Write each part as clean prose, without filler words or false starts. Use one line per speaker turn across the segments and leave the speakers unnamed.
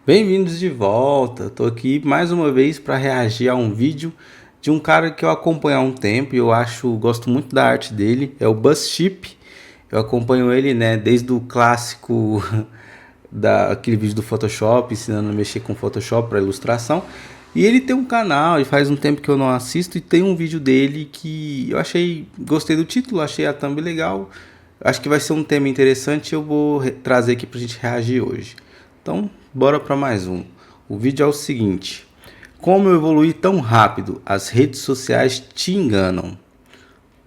Bem-vindos de volta. Estou aqui mais uma vez para reagir a um vídeo de um cara que eu acompanho há um tempo e gosto muito da arte dele, é o BuzzShip. Eu acompanho ele, né, desde o clássico daquele vídeo do Photoshop, ensinando a mexer com Photoshop para ilustração. E ele tem um canal e faz um tempo que eu não assisto e tem um vídeo dele que gostei do título, achei a thumb legal. Acho que vai ser um tema interessante e eu vou trazer aqui pra gente reagir hoje. Então, bora para mais um. O vídeo é o seguinte: como eu evoluí tão rápido? As redes sociais te enganam.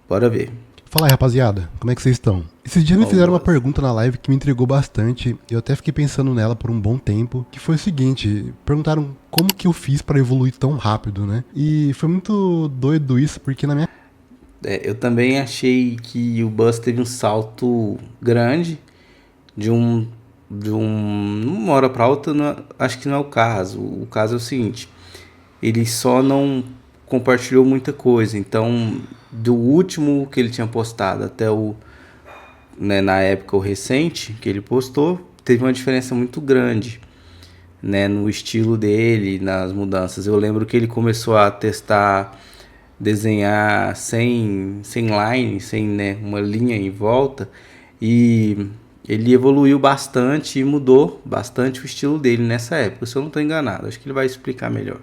Bora ver.
Fala aí, rapaziada, como é que vocês estão? Esses dias me
Ó, o
fizeram uma
Buzz.
pergunta na live que me intrigou bastante. Eu até fiquei pensando nela por um bom tempo, que foi o seguinte: perguntaram como que eu fiz pra evoluir tão rápido, né? E foi muito doido isso, porque na minha
Eu também achei que o Buzz teve um salto grande de um de uma hora para outra. Acho que não é o caso. O caso é o seguinte: ele só não compartilhou muita coisa. Então, do último que ele tinha postado até na época o recente que ele postou, teve uma diferença muito grande, né, no estilo dele, nas mudanças. Eu lembro que ele começou a testar desenhar sem line, sem, né, uma linha em volta, e ele evoluiu bastante e mudou bastante o estilo dele nessa época, se eu não estou enganado. Acho que ele vai explicar melhor.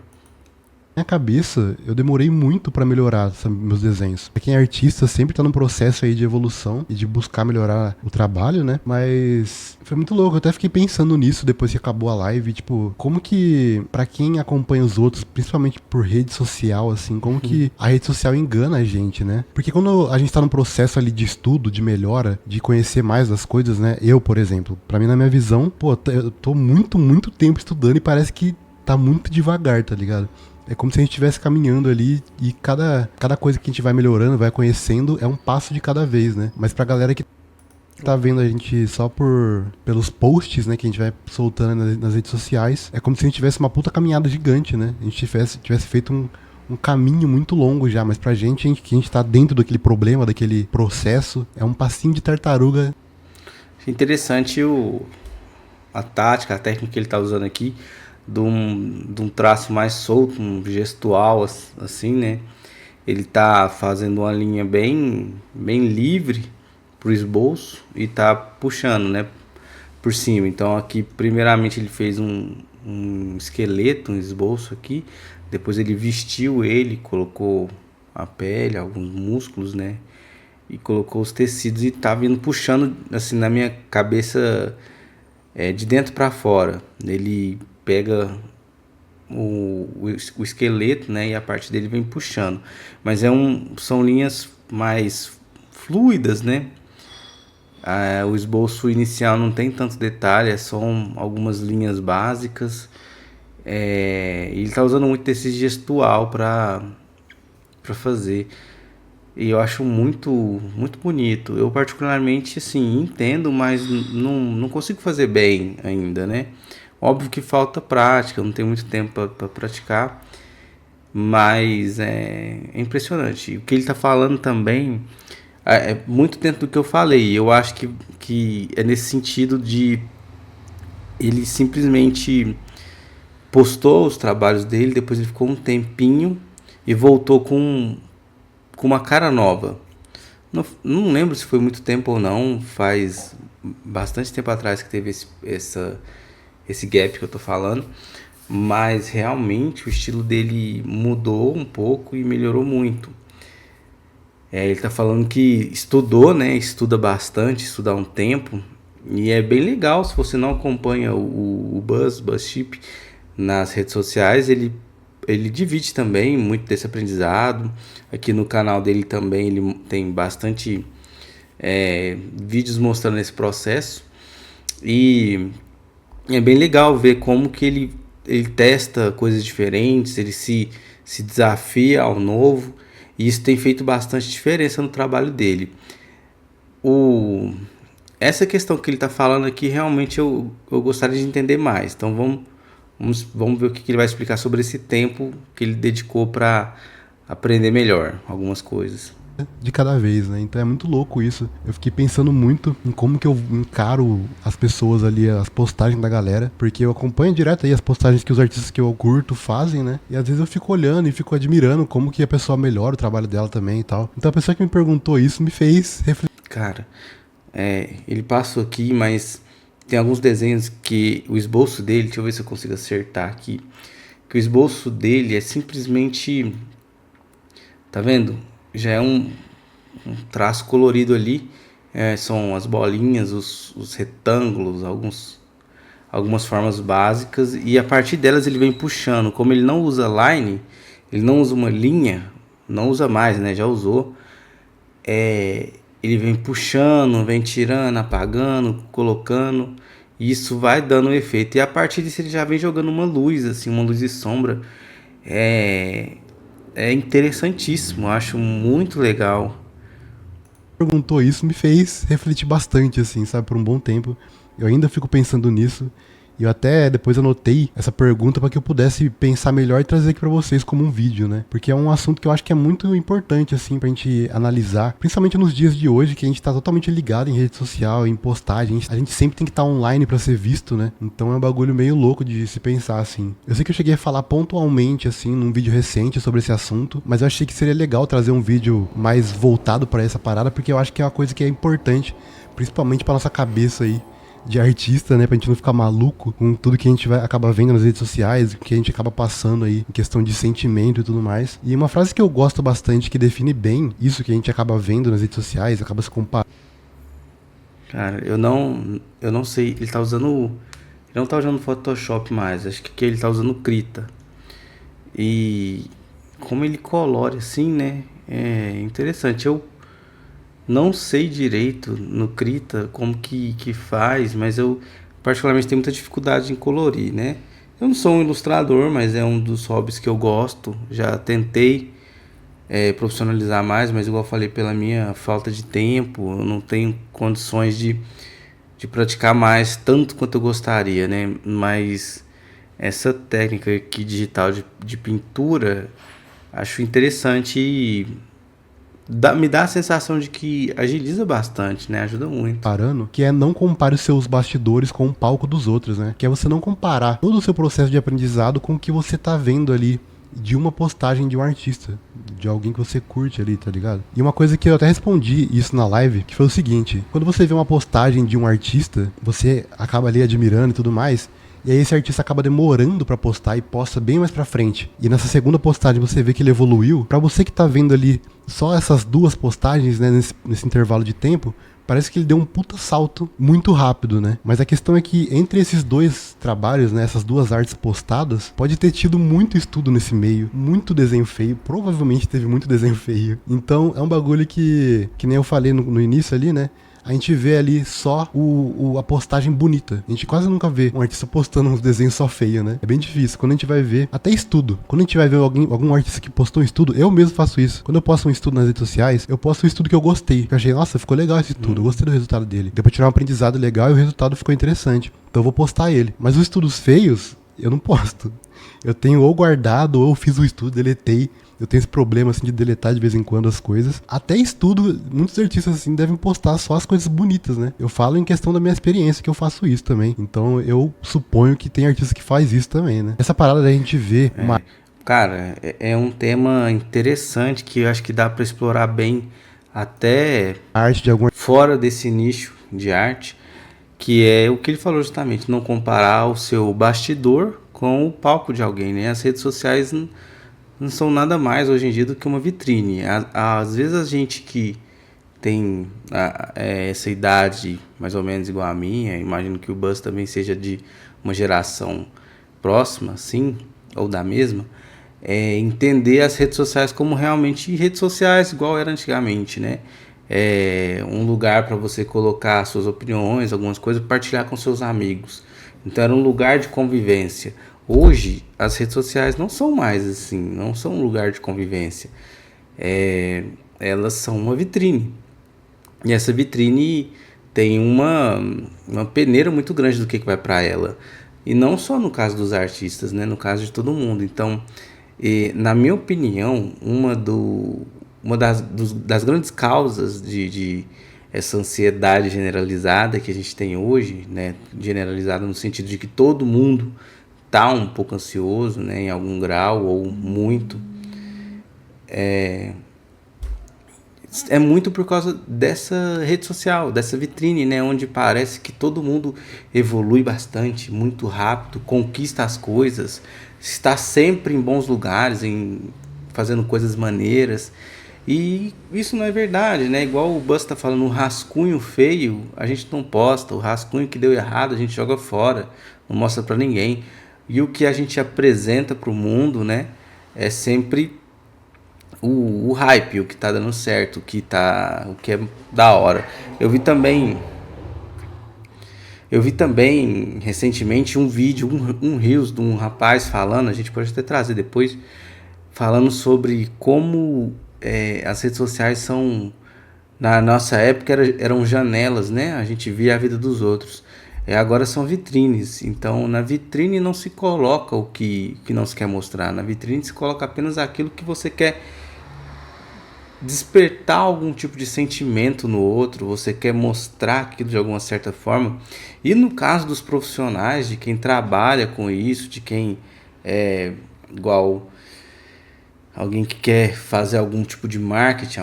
minha cabeça, eu demorei muito pra melhorar, sabe, meus desenhos. Pra quem é artista, sempre tá num processo aí de evolução e de buscar melhorar o trabalho, né? Mas foi muito louco, eu até fiquei pensando nisso depois que acabou a live, tipo, como que, pra quem acompanha os outros, principalmente por rede social, assim, como que a rede social engana a gente, né? Porque quando a gente tá num processo ali de estudo, de melhora, de conhecer mais das coisas, né? Eu, por exemplo, pra mim, na minha visão, pô, eu tô muito tempo estudando e parece que tá muito devagar, tá ligado? É como se a gente estivesse caminhando ali e cada coisa que a gente vai melhorando, vai conhecendo, é um passo de cada vez, né? Mas pra galera que tá vendo a gente só pelos posts, né, que a gente vai soltando nas redes sociais, é como se a gente tivesse uma puta caminhada gigante, né? A gente tivesse feito um caminho muito longo já, mas pra gente, que a gente tá dentro daquele problema, daquele processo, é um passinho de tartaruga.
Interessante a tática, a técnica que ele está usando aqui, de um traço mais solto, um gestual, assim, né? Ele tá fazendo uma linha bem livre pro esboço e tá puxando, né, por cima. Então aqui, primeiramente, ele fez um esqueleto, um esboço aqui. Depois ele vestiu ele, colocou a pele, alguns músculos, né? E colocou os tecidos e tá vindo puxando, assim, na minha cabeça, de dentro para fora. Ele pega o esqueleto, né, e a parte dele vem puxando. Mas são linhas mais fluidas, né? O esboço inicial não tem tanto detalhe, é só algumas linhas básicas. Ele está usando muito esse gestual para fazer. E eu acho muito bonito. Eu particularmente, assim, entendo, mas não consigo fazer bem ainda, né? Óbvio que falta prática, eu não tenho muito tempo para praticar, mas é impressionante. O que ele está falando também é muito dentro do que eu falei. Eu acho que é nesse sentido de ele simplesmente postou os trabalhos dele, depois ele ficou um tempinho e voltou com uma cara nova. Não lembro se foi muito tempo ou não, faz bastante tempo atrás que teve esse gap que eu tô falando, mas realmente o estilo dele mudou um pouco e melhorou muito. Ele tá falando que estudou, né? Estuda bastante, estuda há um tempo. E é bem legal. Se você não acompanha o BuzzShip nas redes sociais, ele divide também muito desse aprendizado. Aqui no canal dele também ele tem bastante vídeos mostrando esse processo. E é bem legal ver como que ele testa coisas diferentes, ele se desafia ao novo. E isso tem feito bastante diferença no trabalho dele. O, Essa questão que ele está falando aqui, realmente eu gostaria de entender mais. Então vamos ver o que ele vai explicar sobre esse tempo que ele dedicou para aprender melhor algumas coisas.
de cada vez, né? Então é muito louco isso. Eu fiquei pensando muito em como que eu encaro as pessoas ali, as postagens da galera, porque eu acompanho direto aí as postagens que os artistas que eu curto fazem, né? E às vezes eu fico olhando e fico admirando como que a pessoa melhora o trabalho dela também e tal. Então a pessoa que me perguntou isso me fez refletir.
Cara, ele passou aqui, mas tem alguns desenhos que o esboço dele, deixa eu ver se eu consigo acertar aqui, que o esboço dele é simplesmente, tá vendo? Já é um traço colorido ali, são as bolinhas, os retângulos, algumas formas básicas, e a partir delas ele vem puxando. Como ele não usa line, ele não usa uma linha, não usa mais, né? Já usou. Ele vem puxando, vem tirando, apagando, colocando. E isso vai dando um efeito. E a partir disso ele já vem jogando uma luz, assim, uma luz e sombra. É, é interessantíssimo, eu acho muito legal.
Perguntou isso me fez refletir bastante, assim, sabe, por um bom tempo. Eu ainda fico pensando nisso. E eu até depois anotei essa pergunta para que eu pudesse pensar melhor e trazer aqui para vocês como um vídeo, né? Porque é um assunto que eu acho que é muito importante, assim, pra gente analisar, principalmente nos dias de hoje, que a gente tá totalmente ligado em rede social, em postagem. A gente sempre tem que estar online para ser visto, né? Então é um bagulho meio louco de se pensar, assim. Eu sei que eu cheguei a falar pontualmente, assim, num vídeo recente sobre esse assunto, mas eu achei que seria legal trazer um vídeo mais voltado para essa parada, porque eu acho que é uma coisa que é importante, principalmente para nossa cabeça aí de artista, né, pra gente não ficar maluco com tudo que a gente vai acaba vendo nas redes sociais, que a gente acaba passando aí em questão de sentimento e tudo mais. E uma frase que eu gosto bastante, que define bem isso que a gente acaba vendo nas redes sociais, acaba se comparando.
Cara, eu não sei, ele não tá usando Photoshop mais, acho que ele tá usando Krita. E como ele colore assim, né? É interessante. Eu não sei direito no Krita como que faz, mas eu particularmente tenho muita dificuldade em colorir, né? Eu não sou um ilustrador, mas é um dos hobbies que eu gosto. Já tentei profissionalizar mais, mas igual eu falei, pela minha falta de tempo, eu não tenho condições de praticar mais tanto quanto eu gostaria, né? Mas essa técnica aqui digital de pintura, acho interessante e me dá a sensação de que agiliza bastante, né? Ajuda muito.
Que é não compare os seus bastidores com o palco dos outros, né? Que é você não comparar todo o seu processo de aprendizado com o que você tá vendo ali de uma postagem de um artista, de alguém que você curte ali, tá ligado? E uma coisa que eu até respondi isso na live, que foi o seguinte: quando você vê uma postagem de um artista, você acaba ali admirando e tudo mais, e aí esse artista acaba demorando pra postar e posta bem mais pra frente. E nessa segunda postagem você vê que ele evoluiu. Pra você que tá vendo ali só essas duas postagens, né, nesse intervalo de tempo, parece que ele deu um puta salto muito rápido, né? Mas a questão é que entre esses dois trabalhos, né, essas duas artes postadas, pode ter tido muito estudo nesse meio, muito desenho feio, provavelmente teve muito desenho feio. Então é um bagulho que nem eu falei no início ali, né? A gente vê ali só a postagem bonita. A gente quase nunca vê um artista postando uns desenhos só feio, né? É bem difícil. Quando a gente vai ver, até estudo. Quando a gente vai ver algum artista que postou um estudo, eu mesmo faço isso. Quando eu posto um estudo nas redes sociais, eu posto um estudo que eu gostei. Eu achei, nossa, ficou legal esse estudo. Eu gostei do resultado dele. Deu pra tirar um aprendizado legal e o resultado ficou interessante. Então eu vou postar ele. Mas os estudos feios, eu não posto. Eu tenho ou guardado, ou eu fiz o estudo, deletei. Eu tenho esse problema, assim, de deletar de vez em quando as coisas. Até estudo, muitos artistas, assim, devem postar só as coisas bonitas, né? Eu falo em questão da minha experiência, que eu faço isso também. Então, eu suponho que tem artista que faz isso também, né? Essa parada da gente ver uma...
Cara, é um tema interessante que eu acho que dá pra explorar bem até
arte de algum...
fora desse nicho de arte, que é o que ele falou justamente, não comparar o seu bastidor com o palco de alguém, né? As redes sociais não são nada mais hoje em dia do que uma vitrine. Às vezes a gente que tem essa idade mais ou menos igual a minha, imagino que o Buzz também seja de uma geração próxima, assim, ou da mesma, entender as redes sociais como realmente redes sociais, igual era antigamente, né? Um lugar para você colocar suas opiniões, algumas coisas, partilhar com seus amigos. Então era um lugar de convivência. Hoje, as redes sociais não são mais assim, não são um lugar de convivência. Elas são uma vitrine. E essa vitrine tem uma peneira muito grande do que vai para ela. E não só no caso dos artistas, né? No caso de todo mundo. Então, na minha opinião, uma das grandes causas de essa ansiedade generalizada que a gente tem hoje, né? Generalizada no sentido de que todo mundo tá um pouco ansioso, né? Em algum grau ou muito. É muito por causa dessa rede social, dessa vitrine, né? Onde parece que todo mundo evolui bastante, muito rápido, conquista as coisas, está sempre em bons lugares, fazendo coisas maneiras. E isso não é verdade, né? Igual o Buzz tá falando, um rascunho feio a gente não posta, o rascunho que deu errado a gente joga fora, não mostra pra ninguém. E o que a gente apresenta pro mundo, né? É sempre o hype, o que tá dando certo, o que é da hora. Eu vi também recentemente um vídeo, um Reels de um rapaz falando, a gente pode até trazer depois, falando sobre como as redes sociais são, na nossa época eram janelas, né? A gente via a vida dos outros. Agora são vitrines. Então na vitrine não se coloca o que não se quer mostrar. Na vitrine se coloca apenas aquilo que você quer despertar algum tipo de sentimento no outro, você quer mostrar aquilo de alguma certa forma. E no caso dos profissionais, de quem trabalha com isso, de quem é igual alguém que quer fazer algum tipo de marketing,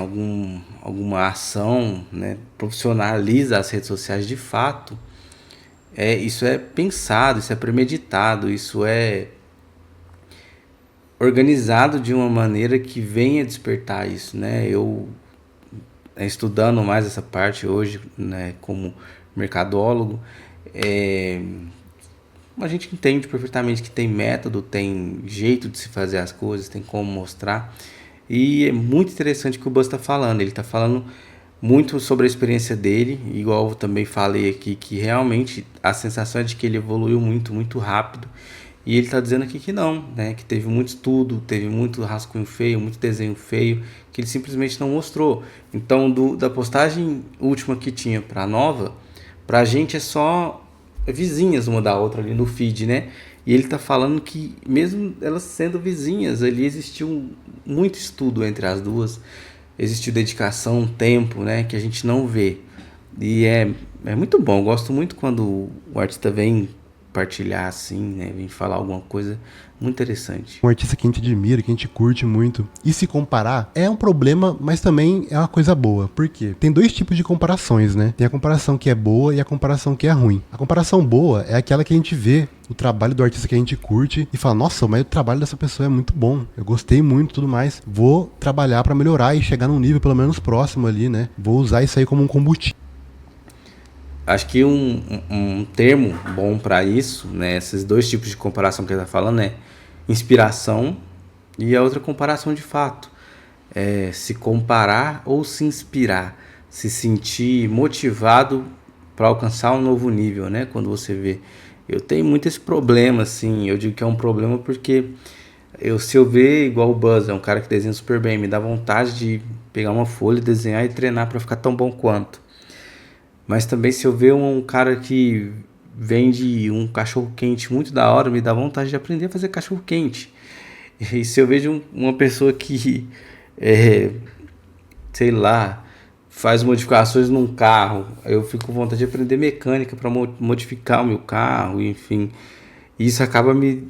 alguma ação, né, profissionaliza as redes sociais de fato, isso é pensado, isso é premeditado, isso é organizado de uma maneira que venha despertar isso, né? Eu estudando mais essa parte hoje, né, como mercadólogo, a gente entende perfeitamente que tem método, tem jeito de se fazer as coisas, tem como mostrar. E é muito interessante o que o Buzz está falando. Ele está falando muito sobre a experiência dele, igual eu também falei aqui, que realmente a sensação é de que ele evoluiu muito, muito rápido. E ele está dizendo aqui que não, né? Que teve muito estudo, teve muito rascunho feio, muito desenho feio, que ele simplesmente não mostrou. Então, da postagem última que tinha para a nova, para a gente é só vizinhas uma da outra ali no feed, né? E ele está falando que mesmo elas sendo vizinhas, ali existiu muito estudo entre as duas, existiu dedicação, tempo, né? Que a gente não vê. E é muito bom, eu gosto muito quando o artista vem partilhar assim, né? Vem falar alguma coisa muito interessante.
Um artista que a gente admira, que a gente curte muito. E se comparar é um problema, mas também é uma coisa boa. Por quê? Tem dois tipos de comparações, né? Tem a comparação que é boa e a comparação que é ruim. A comparação boa é aquela que a gente vê o trabalho do artista que a gente curte e fala, nossa, mas o trabalho dessa pessoa é muito bom. Eu gostei muito e tudo mais. Vou trabalhar pra melhorar e chegar num nível pelo menos próximo ali, né? Vou usar isso aí como um combustível.
Acho que um termo bom para isso, né? Esses dois tipos de comparação que ele está falando é inspiração e a outra comparação de fato. Se comparar ou se inspirar, se sentir motivado para alcançar um novo nível, né? Quando você vê, eu tenho muito esse problema, assim. Eu digo que é um problema porque se eu ver igual o Buzz, é um cara que desenha super bem, me dá vontade de pegar uma folha, desenhar e treinar para ficar tão bom quanto. Mas também se eu ver um cara que vende um cachorro quente muito da hora, me dá vontade de aprender a fazer cachorro quente. E se eu vejo uma pessoa que, sei lá, faz modificações num carro, eu fico com vontade de aprender mecânica para modificar o meu carro, enfim. E isso acaba me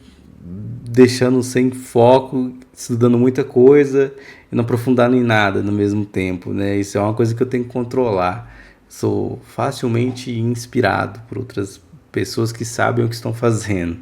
deixando sem foco, estudando muita coisa e não aprofundando em nada no mesmo tempo, né? Isso é uma coisa que eu tenho que controlar. Sou facilmente inspirado por outras pessoas que sabem o que estão fazendo.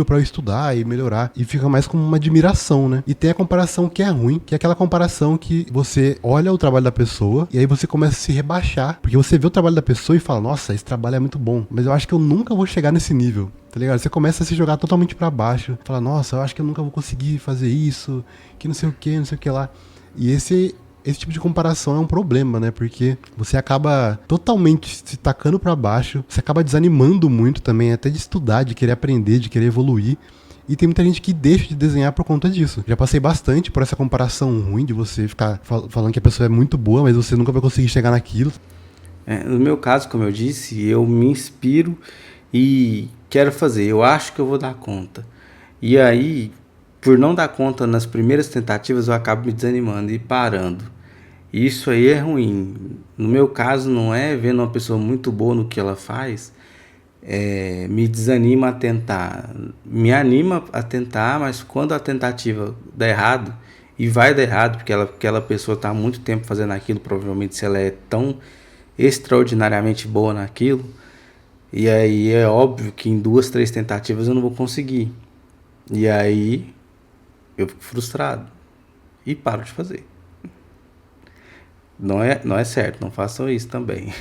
Pra eu estudar e melhorar, e fica mais como uma admiração, né? E tem a comparação que é ruim, que é aquela comparação que você olha o trabalho da pessoa e aí você começa a se rebaixar, porque você vê o trabalho da pessoa e fala, nossa, esse trabalho é muito bom, mas eu acho que eu nunca vou chegar nesse nível, tá ligado? Você começa a se jogar totalmente pra baixo, fala, nossa, eu acho que eu nunca vou conseguir fazer isso, que não sei o que lá. E esse tipo de comparação é um problema, né? Porque você acaba totalmente se tacando pra baixo, você acaba desanimando muito também, até de estudar, de querer aprender, de querer evoluir. E tem muita gente que deixa de desenhar por conta disso. Já passei bastante por essa comparação ruim de você ficar falando que a pessoa é muito boa, mas você nunca vai conseguir chegar naquilo.
No meu caso, como eu disse, eu me inspiro e quero fazer. Eu acho que eu vou dar conta. E aí, por não dar conta nas primeiras tentativas, eu acabo me desanimando e parando. Isso aí é ruim. No meu caso, não é vendo uma pessoa muito boa no que ela faz, me desanima a tentar. Me anima a tentar, mas quando a tentativa dá errado, e vai dar errado, porque aquela pessoa está há muito tempo fazendo aquilo, provavelmente se ela é tão extraordinariamente boa naquilo, e aí é óbvio que em 2, 3 tentativas eu não vou conseguir. E aí eu fico frustrado e paro de fazer. Não é certo, não façam isso também.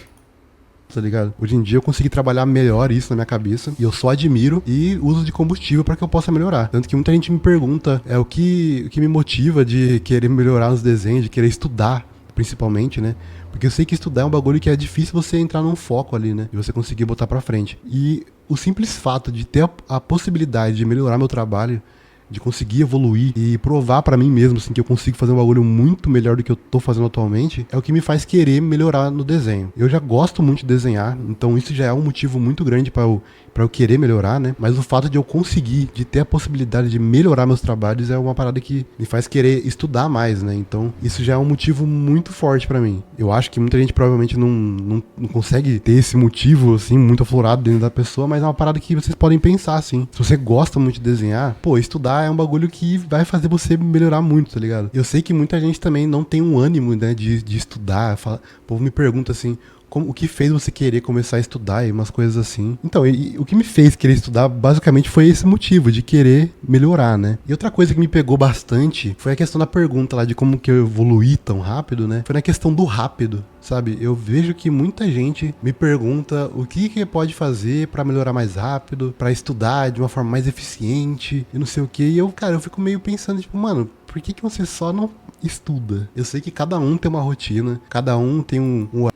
Tá ligado? Hoje em dia eu consegui trabalhar melhor isso na minha cabeça e eu só admiro e uso de combustível para que eu possa melhorar. Tanto que muita gente me pergunta o que me motiva de querer melhorar os desenhos, de querer estudar, principalmente, né? Porque eu sei que estudar é um bagulho que é difícil você entrar num foco ali, né? E você conseguir botar pra frente. E o simples fato de ter a possibilidade de melhorar meu trabalho, de conseguir evoluir e provar pra mim mesmo assim, que eu consigo fazer um bagulho muito melhor do que eu tô fazendo atualmente, é o que me faz querer melhorar no desenho. Eu já gosto muito de desenhar, então isso já é um motivo muito grande pra eu querer melhorar, né? Mas o fato de eu conseguir, de ter a possibilidade de melhorar meus trabalhos é uma parada que me faz querer estudar mais, né? Então isso já é um motivo muito forte pra mim. Eu acho que muita gente provavelmente não consegue ter esse motivo assim, muito aflorado dentro da pessoa, mas é uma parada que vocês podem pensar assim. Se você gosta muito de desenhar, pô, estudar é um bagulho que vai fazer você melhorar muito, tá ligado? Eu sei que muita gente também não tem um ânimo, né, de estudar. O povo me pergunta assim, o que fez você querer começar a estudar e umas coisas assim. Então, o que me fez querer estudar basicamente foi esse motivo, de querer melhorar, né? E outra coisa que me pegou bastante foi a questão da pergunta lá de como que eu evoluí tão rápido, né? Foi na questão do rápido, sabe? Eu vejo que muita gente me pergunta o que pode fazer pra melhorar mais rápido, pra estudar de uma forma mais eficiente e não sei o que. E eu fico meio pensando, tipo, mano, por que você só não estuda? Eu sei que cada um tem uma rotina, cada um tem um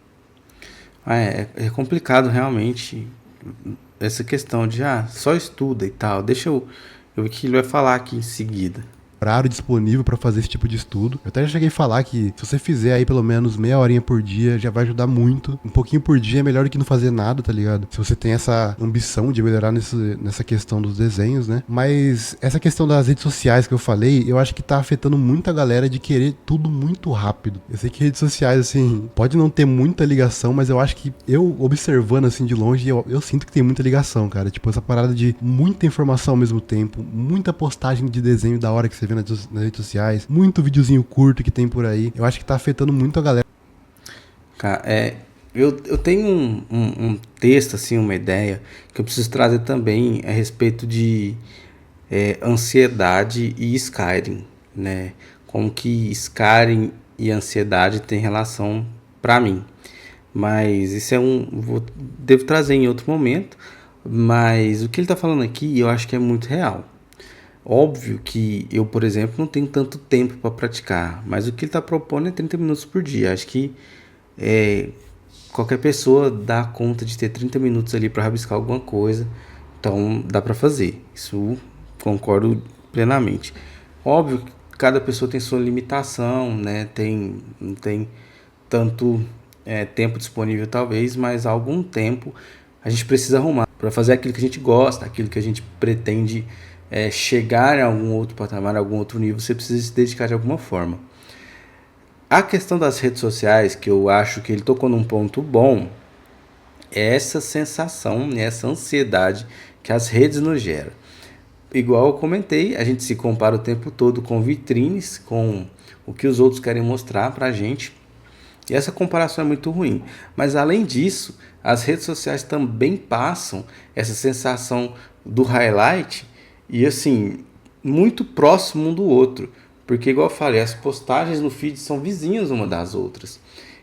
É complicado realmente essa questão de só estuda e tal. Deixa eu ver o que ele vai falar aqui em seguida.
horário disponível pra fazer esse tipo de estudo. Eu até já cheguei a falar que se você fizer aí pelo menos meia horinha por dia, já vai ajudar muito. Um pouquinho por dia é melhor do que não fazer nada, tá ligado? Se você tem essa ambição de melhorar nessa questão dos desenhos, né? Mas essa questão das redes sociais que eu falei, eu acho que tá afetando muita galera de querer tudo muito rápido. Eu sei que redes sociais, assim, pode não ter muita ligação, mas eu acho que eu, observando assim de longe, eu sinto que tem muita ligação, cara. Tipo, essa parada de muita informação ao mesmo tempo, muita postagem de desenho da hora que você vê nas redes sociais, muito videozinho curto que tem por aí. Eu acho que tá afetando muito a galera.
Cara, eu tenho um texto, assim, uma ideia que eu preciso trazer também a respeito de ansiedade e Skyrim, né? Como que Skyrim e ansiedade tem relação pra mim. Mas isso devo trazer em outro momento. Mas o que ele tá falando aqui eu acho que é muito real. Óbvio que eu, por exemplo, não tenho tanto tempo para praticar, mas o que ele está propondo é 30 minutos por dia. Acho que qualquer pessoa dá conta de ter 30 minutos ali para rabiscar alguma coisa, então dá para fazer. Isso concordo plenamente. Óbvio que cada pessoa tem sua limitação, né? Não tem tanto tempo disponível talvez, mas há algum tempo a gente precisa arrumar para fazer aquilo que a gente gosta, aquilo que a gente pretende chegar a algum outro patamar, a algum outro nível. Você precisa se dedicar de alguma forma. A questão das redes sociais, que eu acho que ele tocou num ponto bom, é essa sensação, né, essa ansiedade que as redes nos geram. Igual eu comentei, a gente se compara o tempo todo com vitrines, com o que os outros querem mostrar pra gente. E essa comparação é muito ruim. Mas além disso, as redes sociais também passam essa sensação do highlight e assim, muito próximo um do outro. Porque igual eu falei, as postagens no feed são vizinhas uma das outras.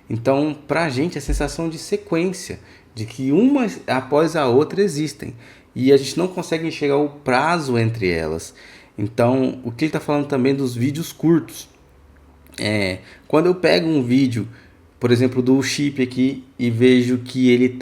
Então, pra gente, a sensação de sequência, de que uma após a outra existem. E a gente não consegue enxergar o prazo entre elas. Então, o que ele está falando também dos vídeos curtos. Quando eu pego um vídeo, por exemplo, do Chip aqui, e vejo que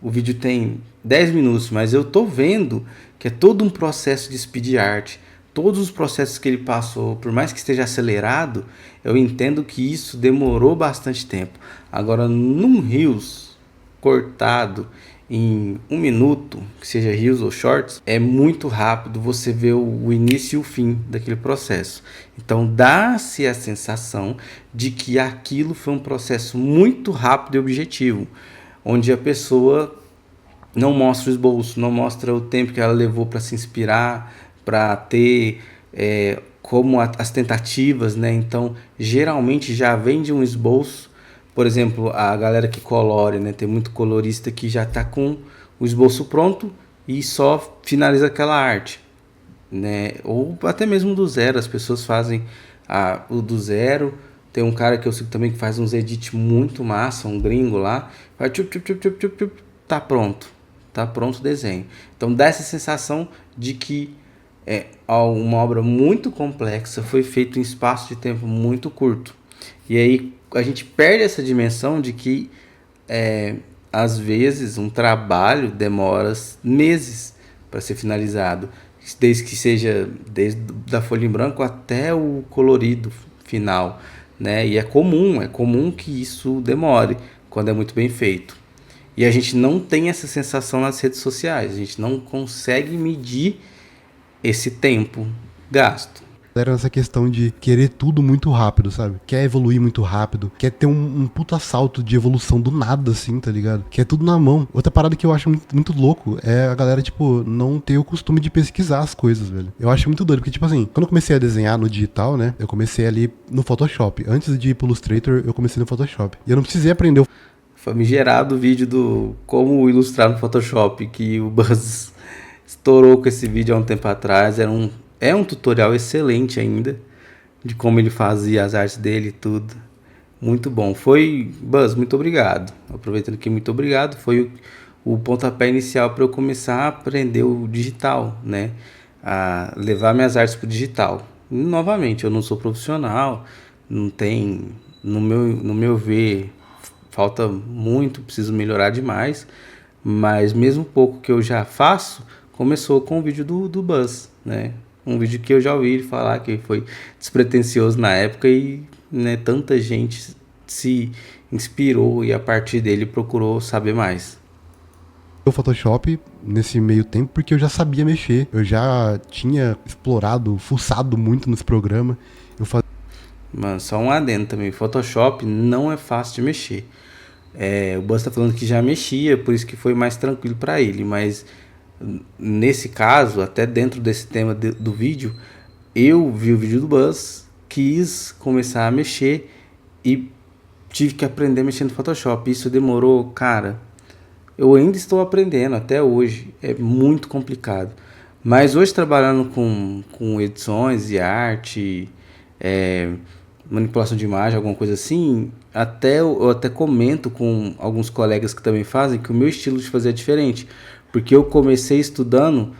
o vídeo tem 10 minutos, mas eu tô vendo que é todo um processo de speed art, todos os processos que ele passou, por mais que esteja acelerado, eu entendo que isso demorou bastante tempo. Agora, num Reels cortado em 1 minuto, que seja Reels ou Shorts, é muito rápido você ver o início e o fim daquele processo. Então dá-se a sensação de que aquilo foi um processo muito rápido e objetivo, onde a pessoa não mostra o esboço, não mostra o tempo que ela levou para se inspirar, para ter como as tentativas, né? Então, geralmente já vem de um esboço. Por exemplo, a galera que colore, né? Tem muito colorista que já está com o esboço pronto e só finaliza aquela arte, né? Ou até mesmo do zero, as pessoas fazem o do zero. Tem um cara que eu sigo também que faz uns edits muito massa, um gringo lá, vai tá pronto. Tá pronto o desenho. Então dá essa sensação de que uma obra muito complexa foi feita em espaço de tempo muito curto. E aí a gente perde essa dimensão de que às vezes um trabalho demora meses para ser finalizado, desde que seja desde da folha em branco até o colorido final, né? E é comum que isso demore quando é muito bem feito. E a gente não tem essa sensação nas redes sociais, a gente não consegue medir esse tempo gasto.
Era essa questão de querer tudo muito rápido, sabe? Quer evoluir muito rápido, quer ter um puta salto de evolução do nada, assim, tá ligado? Quer tudo na mão. Outra parada que eu acho muito louco é a galera, tipo, não ter o costume de pesquisar as coisas, velho. Eu acho muito doido, porque, tipo assim, quando eu comecei a desenhar no digital, né? Eu comecei ali no Photoshop. Antes de ir pro Illustrator, eu comecei no Photoshop. E eu não precisei aprender o
Famigerado vídeo do como ilustrar no Photoshop, que o Buzz estourou com esse vídeo há um tempo atrás. É um tutorial excelente ainda de como ele fazia as artes dele e tudo. Muito bom. Buzz, muito obrigado. Aproveitando aqui, muito obrigado. Foi o pontapé inicial para eu começar a aprender o digital, né? A levar minhas artes para o digital. E, novamente, eu não sou profissional, não tem, no meu ver, falta muito, preciso melhorar demais. Mas mesmo o pouco que eu já faço, começou com o vídeo do Buzz, né? Um vídeo que eu já ouvi ele falar que foi despretensioso na época e, né, tanta gente se inspirou e a partir dele procurou saber mais.
Photoshop nesse meio tempo, porque eu já sabia mexer. Eu já tinha explorado, fuçado muito nesse programa. Eu fazia
Mano, só um adendo também. Photoshop não é fácil de mexer. O Buzz tá falando que já mexia, por isso que foi mais tranquilo para ele. Mas nesse caso, até dentro desse tema do vídeo, eu vi o vídeo do Buzz, quis começar a mexer e tive que aprender a mexer no Photoshop. Isso demorou, cara. Eu ainda estou aprendendo até hoje. É muito complicado. Mas hoje trabalhando com edições e arte, manipulação de imagem, alguma coisa assim, eu até comento com alguns colegas que também fazem que o meu estilo de fazer é diferente, porque eu comecei estudando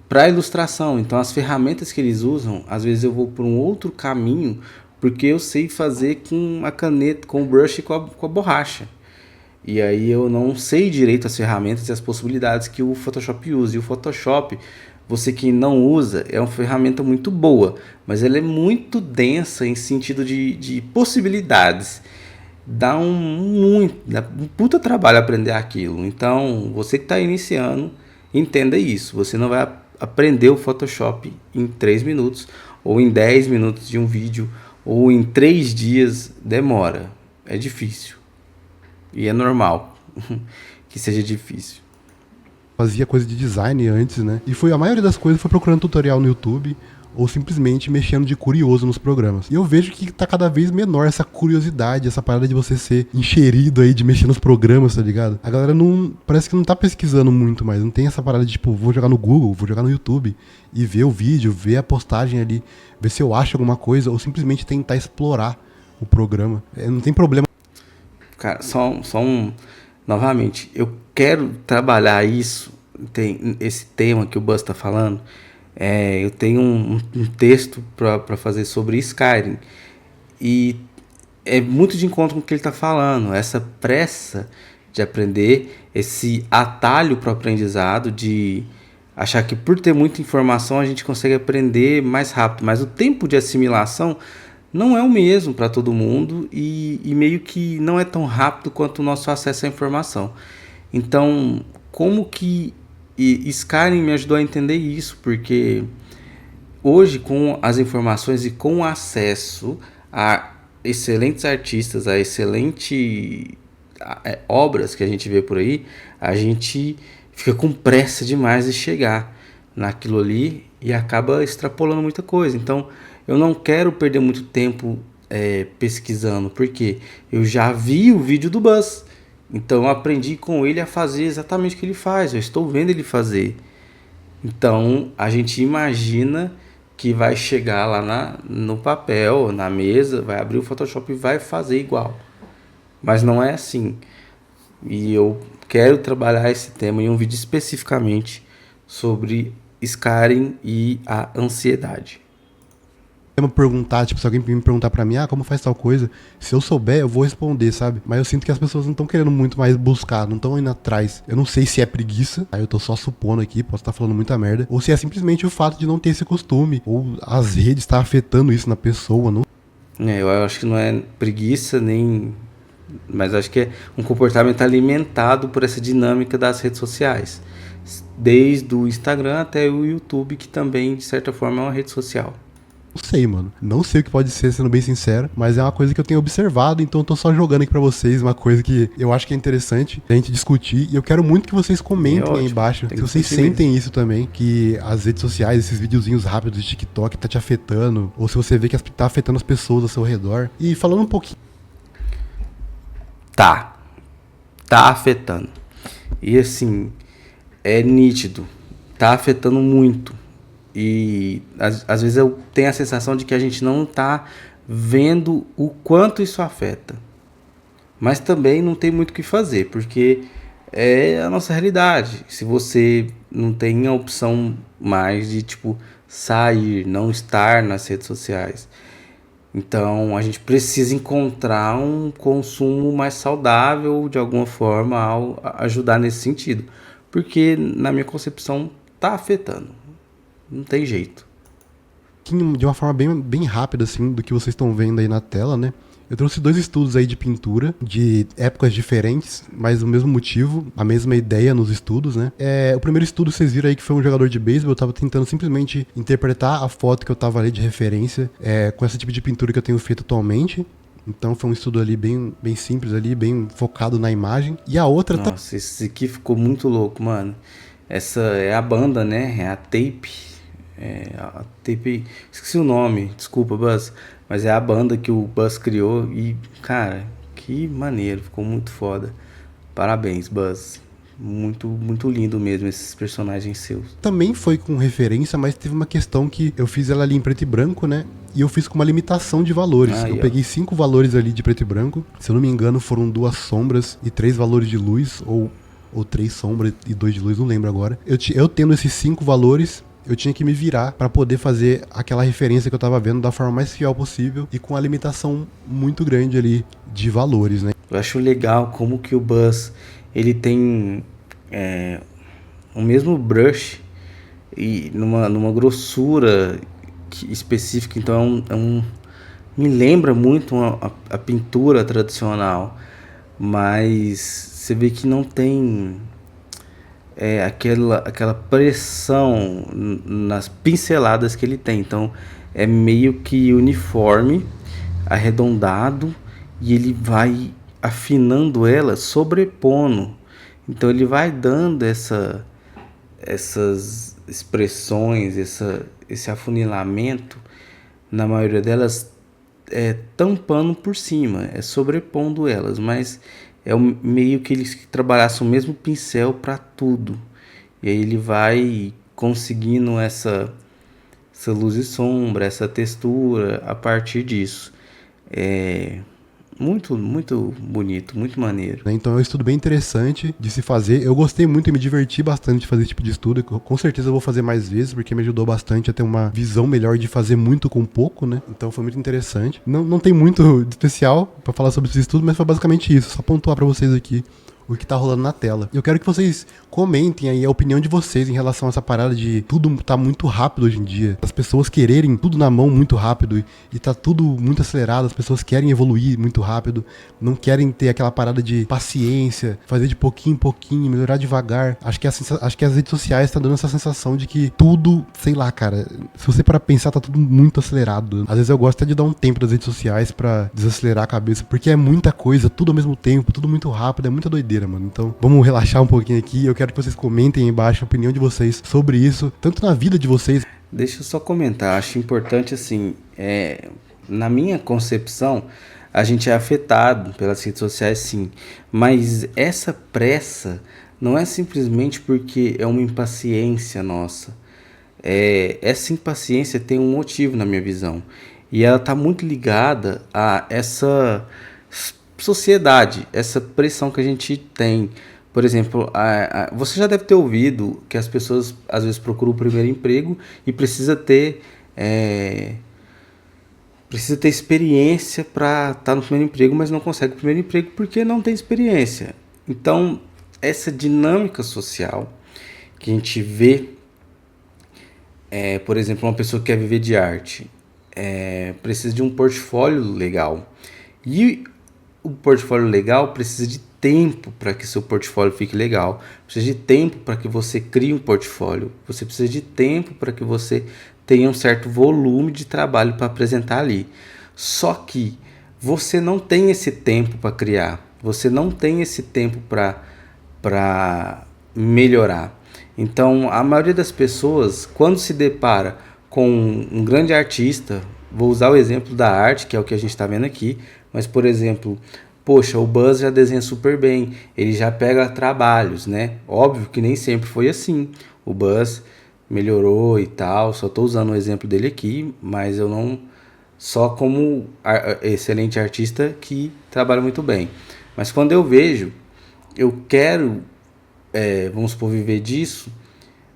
para ilustração, então as ferramentas que eles usam, às vezes eu vou por um outro caminho, porque eu sei fazer com a caneta, com o brush e com a borracha. E aí eu não sei direito as ferramentas e as possibilidades que o Photoshop usa. E o Photoshop, você que não usa, é uma ferramenta muito boa, mas ela é muito densa em sentido de possibilidades. Dá um puta trabalho aprender aquilo. Então, você que está iniciando, entenda isso. Você não vai aprender o Photoshop em 3 minutos, ou em 10 minutos de um vídeo, ou em 3 dias. Demora. É difícil. E é normal que seja difícil.
fazia coisa de design antes, né? E foi a maioria das coisas foi procurando tutorial no YouTube ou simplesmente mexendo de curioso nos programas. E eu vejo que tá cada vez menor essa curiosidade, essa parada de você ser encherido aí de mexer nos programas, tá ligado? A galera não, parece que não tá pesquisando muito mais, não tem essa parada de tipo, vou jogar no Google, vou jogar no YouTube e ver o vídeo, ver a postagem ali, ver se eu acho alguma coisa ou simplesmente tentar explorar o programa. Não tem problema.
Cara, novamente, eu quero trabalhar isso, tem esse tema que o Buzz tá falando. Eu tenho um texto para fazer sobre Skyrim e é muito de encontro com o que ele está falando, essa pressa de aprender, esse atalho para o aprendizado, de achar que por ter muita informação a gente consegue aprender mais rápido, mas o tempo de assimilação não é o mesmo para todo mundo e meio que não é tão rápido quanto o nosso acesso à informação. Então, como que Skyrim me ajudou a entender isso, porque hoje, com as informações e com o acesso a excelentes artistas, a excelentes obras que a gente vê por aí, a gente fica com pressa demais de chegar naquilo ali e acaba extrapolando muita coisa. Então, eu não quero perder muito tempo pesquisando, porque eu já vi o vídeo do Buzz. Então, eu aprendi com ele a fazer exatamente o que ele faz. Eu estou vendo ele fazer. Então, a gente imagina que vai chegar lá no papel, na mesa, vai abrir o Photoshop e vai fazer igual. Mas não é assim. E eu quero trabalhar esse tema em um vídeo especificamente sobre Skyrim e a ansiedade.
Perguntar, tipo, se alguém me perguntar pra mim, como faz tal coisa, se eu souber, eu vou responder, sabe? Mas eu sinto que as pessoas não estão querendo muito mais buscar, não estão indo atrás. Eu não sei se é preguiça, aí eu tô só supondo aqui, posso estar falando muita merda, ou se é simplesmente o fato de não ter esse costume, ou as redes estar afetando isso na pessoa, não?
Eu acho que não é preguiça, nem... Mas acho que é um comportamento alimentado por essa dinâmica das redes sociais. Desde o Instagram até o YouTube, que também, de certa forma, é uma rede social.
Não sei, mano. Não sei o que pode ser, sendo bem sincero, mas é uma coisa que eu tenho observado, então eu tô só jogando aqui pra vocês uma coisa que eu acho que é interessante a gente discutir, e eu quero muito que vocês comentem aí embaixo se vocês sentem isso também, que as redes sociais, esses videozinhos rápidos de TikTok tá te afetando, ou se você vê que tá afetando as pessoas ao seu redor. E falando um pouquinho...
Tá afetando. E assim, é nítido, tá afetando muito. E às vezes eu tenho a sensação de que a gente não tá vendo o quanto isso afeta. Mas também não tem muito o que fazer, porque é a nossa realidade. Se você não tem a opção mais de tipo sair, não estar nas redes sociais, então a gente precisa encontrar um consumo mais saudável de alguma forma ao ajudar nesse sentido, porque na minha concepção tá afetando. Não tem jeito.
De uma forma bem rápida, assim, do que vocês estão vendo aí na tela, né? Eu trouxe 2 estudos aí de pintura, de épocas diferentes, mas o mesmo motivo, a mesma ideia nos estudos, né? O primeiro estudo vocês viram aí que foi um jogador de beisebol, eu tava tentando simplesmente interpretar a foto que eu tava ali de referência, com esse tipo de pintura que eu tenho feito atualmente. Então foi um estudo ali bem simples ali, bem focado na imagem. E a outra...
Nossa, esse aqui ficou muito louco, mano. Essa é a banda, né? É a Tape. A Tape... Esqueci o nome, desculpa, Buzz. Mas é a banda que o Buzz criou e, cara, que maneiro. Ficou muito foda. Parabéns, Buzz. Muito, muito lindo mesmo esses personagens seus.
Também foi com referência, mas teve uma questão que eu fiz ela ali em preto e branco, né? E eu fiz com uma limitação de valores. Eu peguei 5 valores ali de preto e branco. Se eu não me engano, foram 2 sombras e 3 valores de luz, ou 3 sombras e 2 de luz, não lembro agora. Eu tendo esses 5 valores, eu tinha que me virar pra poder fazer aquela referência que eu tava vendo da forma mais fiel possível e com a limitação muito grande ali de valores, né?
Eu acho legal como que o Buzz, ele tem o mesmo brush e numa grossura específica, então me lembra muito a pintura tradicional, mas você vê que não tem aquela pressão nas pinceladas que ele tem, então é meio que uniforme, arredondado, e ele vai afinando ela, sobrepondo, então ele vai dando essas expressões, esse afunilamento, na maioria delas tampando por cima, sobrepondo elas, mas meio que ele trabalhasse o mesmo pincel para tudo, e aí ele vai conseguindo essa luz e sombra, essa textura a partir disso. Muito, muito bonito, muito maneiro.
Então é um estudo bem interessante de se fazer. Eu gostei muito e me diverti bastante de fazer esse tipo de estudo. Com certeza eu vou fazer mais vezes, porque me ajudou bastante a ter uma visão melhor de fazer muito com pouco, né? Então foi muito interessante. Não tem muito de especial pra falar sobre esse estudo, mas foi basicamente isso. Só pontuar pra vocês aqui o que tá rolando na tela. Eu quero que vocês comentem aí a opinião de vocês em relação a essa parada de tudo tá muito rápido hoje em dia. As pessoas quererem tudo na mão muito rápido e tá tudo muito acelerado, as pessoas querem evoluir muito rápido, não querem ter aquela parada de paciência, fazer de pouquinho em pouquinho, melhorar devagar. Acho que as redes sociais estão dando essa sensação de que tudo, sei lá, cara, se você para pensar, tá tudo muito acelerado. Às vezes eu gosto até de dar um tempo das redes sociais pra desacelerar a cabeça, porque é muita coisa, tudo ao mesmo tempo, tudo muito rápido, é muita doideira, mano. Então, vamos relaxar um pouquinho aqui. Eu quero que vocês comentem aí embaixo a opinião de vocês sobre isso, tanto na vida de vocês.
Deixa eu só comentar, acho importante assim, na minha concepção, a gente é afetado pelas redes sociais sim, mas essa pressa não é simplesmente porque é uma impaciência nossa. Essa impaciência tem um motivo na minha visão, e ela está muito ligada a essa sociedade, essa pressão que a gente tem. Por exemplo, você já deve ter ouvido que as pessoas às vezes procuram o primeiro emprego e precisa ter experiência para estar no primeiro emprego, mas não consegue o primeiro emprego porque não tem experiência. Então, essa dinâmica social que a gente vê, por exemplo, uma pessoa que quer viver de arte, precisa de um portfólio legal. E o portfólio legal precisa de tempo para que seu portfólio fique legal. Precisa de tempo para que você crie um portfólio. Você precisa de tempo para que você tenha um certo volume de trabalho para apresentar ali. Só que você não tem esse tempo para criar. Você não tem esse tempo para melhorar. Então, a maioria das pessoas, quando se depara com um grande artista, vou usar o exemplo da arte, que é o que a gente está vendo aqui, mas, por exemplo, poxa, o Buzz já desenha super bem, ele já pega trabalhos, né? Óbvio que nem sempre foi assim. O Buzz melhorou e tal, só estou usando o exemplo dele aqui, mas eu não... Só como excelente artista que trabalha muito bem. Mas quando eu vejo, eu quero, vamos supor, viver disso,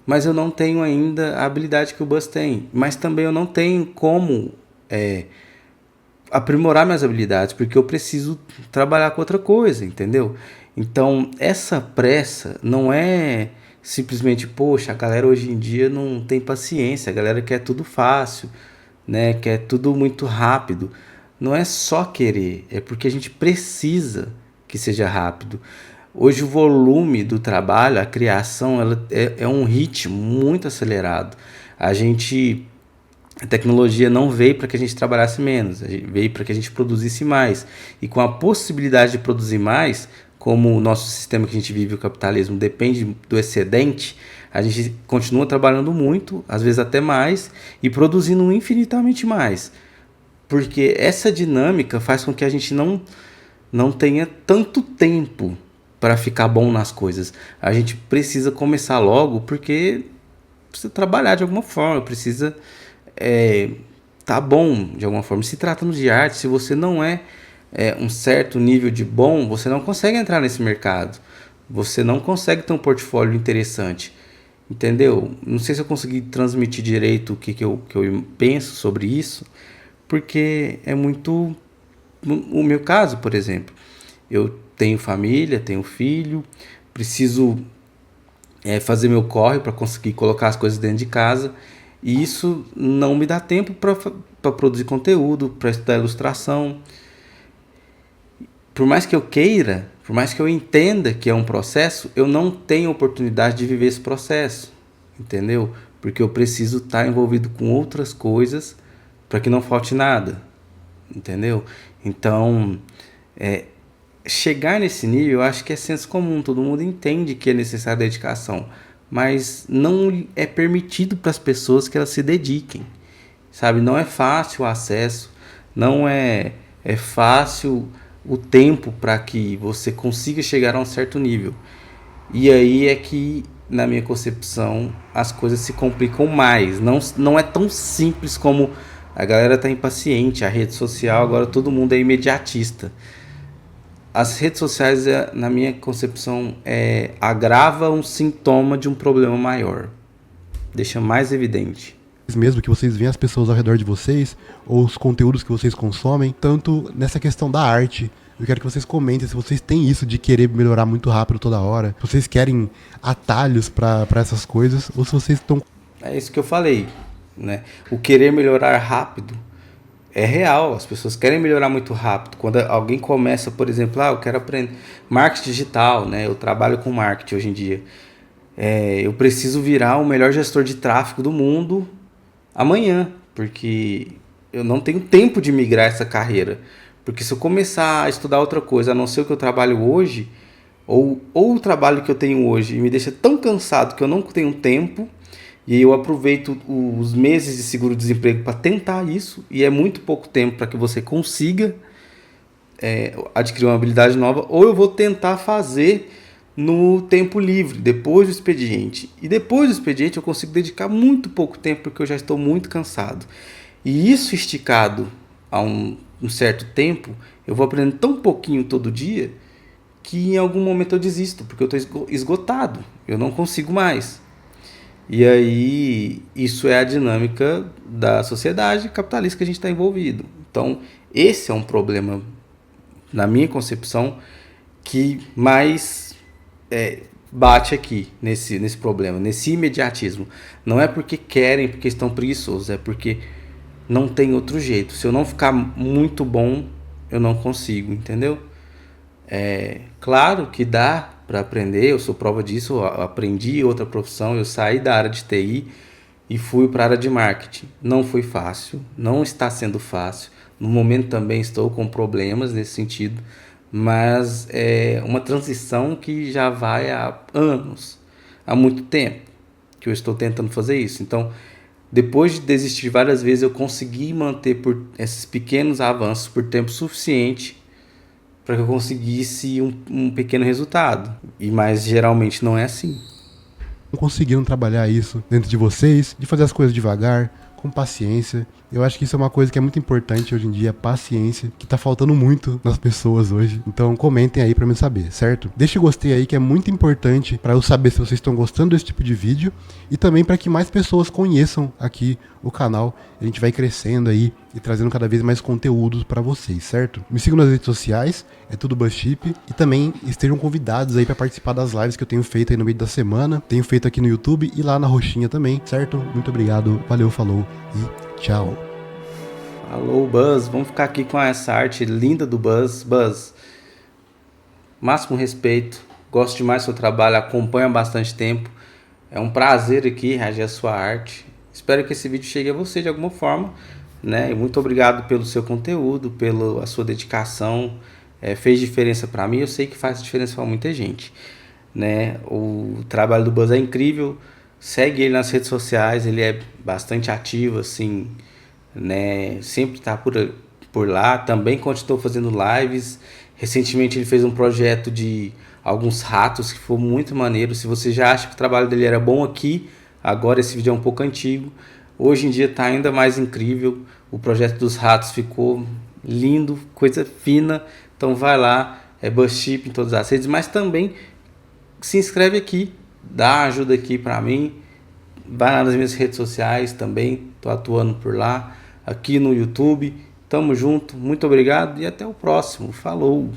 mas eu não tenho ainda a habilidade que o Buzz tem. Mas também eu não tenho como aprimorar minhas habilidades, porque eu preciso trabalhar com outra coisa, entendeu? Então, essa pressa não é simplesmente, poxa, a galera hoje em dia não tem paciência, a galera quer tudo fácil, né? Quer tudo muito rápido. Não é só querer, é porque a gente precisa que seja rápido. Hoje o volume do trabalho, a criação, ela é um ritmo muito acelerado. A tecnologia não veio para que a gente trabalhasse menos, veio para que a gente produzisse mais. E com a possibilidade de produzir mais, como o nosso sistema que a gente vive, o capitalismo, depende do excedente, a gente continua trabalhando muito, às vezes até mais, e produzindo infinitamente mais. Porque essa dinâmica faz com que a gente não tenha tanto tempo para ficar bom nas coisas. A gente precisa começar logo porque precisa trabalhar de alguma forma, precisa tá bom de alguma forma. Se tratando de arte, se você não é um certo nível de bom, você não consegue entrar nesse mercado. Você não consegue ter um portfólio interessante. Entendeu? Não sei se eu consegui transmitir direito o que eu penso sobre isso, porque é muito... O meu caso, por exemplo, eu tenho família, tenho filho, preciso fazer meu corre para conseguir colocar as coisas dentro de casa, e isso não me dá tempo para produzir conteúdo, para estudar ilustração. Por mais que eu queira, por mais que eu entenda que é um processo, eu não tenho oportunidade de viver esse processo, entendeu? Porque eu preciso estar envolvido com outras coisas para que não falte nada, entendeu? Então, chegar nesse nível, eu acho que é senso comum, todo mundo entende que é necessária dedicação, mas não é permitido para as pessoas que elas se dediquem, sabe? Não é fácil o acesso, não é fácil o tempo para que você consiga chegar a um certo nível. E aí é que, na minha concepção, as coisas se complicam mais. Não é tão simples como a galera tá impaciente, a rede social, agora todo mundo é imediatista. As redes sociais, na minha concepção, agrava um sintoma de um problema maior. Deixa mais evidente.
Mesmo que vocês veem as pessoas ao redor de vocês, ou os conteúdos que vocês consomem, tanto nessa questão da arte, Eu quero que vocês comentem se vocês têm isso de querer melhorar muito rápido toda hora, se vocês querem atalhos pra essas coisas, ou se vocês estão...
É isso que eu falei, né? O querer melhorar rápido é real, as pessoas querem melhorar muito rápido. Quando alguém começa, por exemplo, eu quero aprender marketing digital, né? Eu trabalho com marketing hoje em dia. Eu preciso virar o melhor gestor de tráfego do mundo amanhã, porque eu não tenho tempo de migrar essa carreira. Porque se eu começar a estudar outra coisa, a não ser o que eu trabalho hoje, ou o trabalho que eu tenho hoje me deixa tão cansado que eu não tenho tempo, e aí eu aproveito os meses de seguro-desemprego para tentar isso, e é muito pouco tempo para que você consiga adquirir uma habilidade nova, ou eu vou tentar fazer no tempo livre, depois do expediente. E depois do expediente eu consigo dedicar muito pouco tempo, porque eu já estou muito cansado. E isso esticado a um certo tempo, eu vou aprendendo tão pouquinho todo dia, que em algum momento eu desisto, porque eu estou esgotado, eu não consigo mais. E aí, isso é a dinâmica da sociedade capitalista que a gente está envolvido. Então, esse é um problema, na minha concepção, que mais bate aqui nesse problema, nesse imediatismo. Não é porque querem, porque estão preguiçosos, é porque não tem outro jeito. Se eu não ficar muito bom, eu não consigo, entendeu? Claro que dá para aprender, eu sou prova disso, eu aprendi outra profissão, eu saí da área de TI e fui para a área de marketing. Não foi fácil, não está sendo fácil. No momento também estou com problemas nesse sentido, mas é uma transição que já vai há anos, há muito tempo que eu estou tentando fazer isso. Então, depois de desistir várias vezes, eu consegui manter por esses pequenos avanços por tempo suficiente para que eu conseguisse um pequeno resultado. Mas geralmente não é assim.
conseguiram trabalhar isso dentro de vocês, de fazer as coisas devagar, com paciência. Eu acho que isso é uma coisa que é muito importante hoje em dia, paciência, que tá faltando muito nas pessoas hoje. Então comentem aí pra mim saber, certo? Deixa o gostei aí, que é muito importante pra eu saber se vocês estão gostando desse tipo de vídeo e também pra que mais pessoas conheçam aqui o canal. A gente vai crescendo aí e trazendo cada vez mais conteúdos pra vocês, certo? Me sigam nas redes sociais, é tudo BuzzShip, e também estejam convidados aí pra participar das lives que eu tenho feito aí no meio da semana. Tenho feito aqui no YouTube e lá na roxinha também, certo? Muito obrigado, valeu, falou e tchau.
Alô, Buzz, vamos ficar aqui com essa arte linda do Buzz. Buzz, máximo respeito, gosto demais do seu trabalho, acompanho há bastante tempo. É um prazer aqui reagir à sua arte. Espero que esse vídeo chegue a você de alguma forma, né? E muito obrigado pelo seu conteúdo, pela sua dedicação. Fez diferença para mim, eu sei que faz diferença para muita gente, né? O trabalho do Buzz é incrível. Segue ele nas redes sociais, ele é bastante ativo, assim, né? Sempre está por lá. Também continuou fazendo lives. Recentemente ele fez um projeto de alguns ratos que foi muito maneiro. Se você já acha que o trabalho dele era bom aqui, agora esse vídeo é um pouco antigo. Hoje em dia está ainda mais incrível. O projeto dos ratos ficou lindo, coisa fina. Então vai lá, é BuzzShip em todas as redes, mas também se inscreve aqui, dá ajuda aqui para mim. Vai lá nas minhas redes sociais também, tô atuando por lá, aqui no YouTube. Tamo junto, muito obrigado e até o próximo. Falou!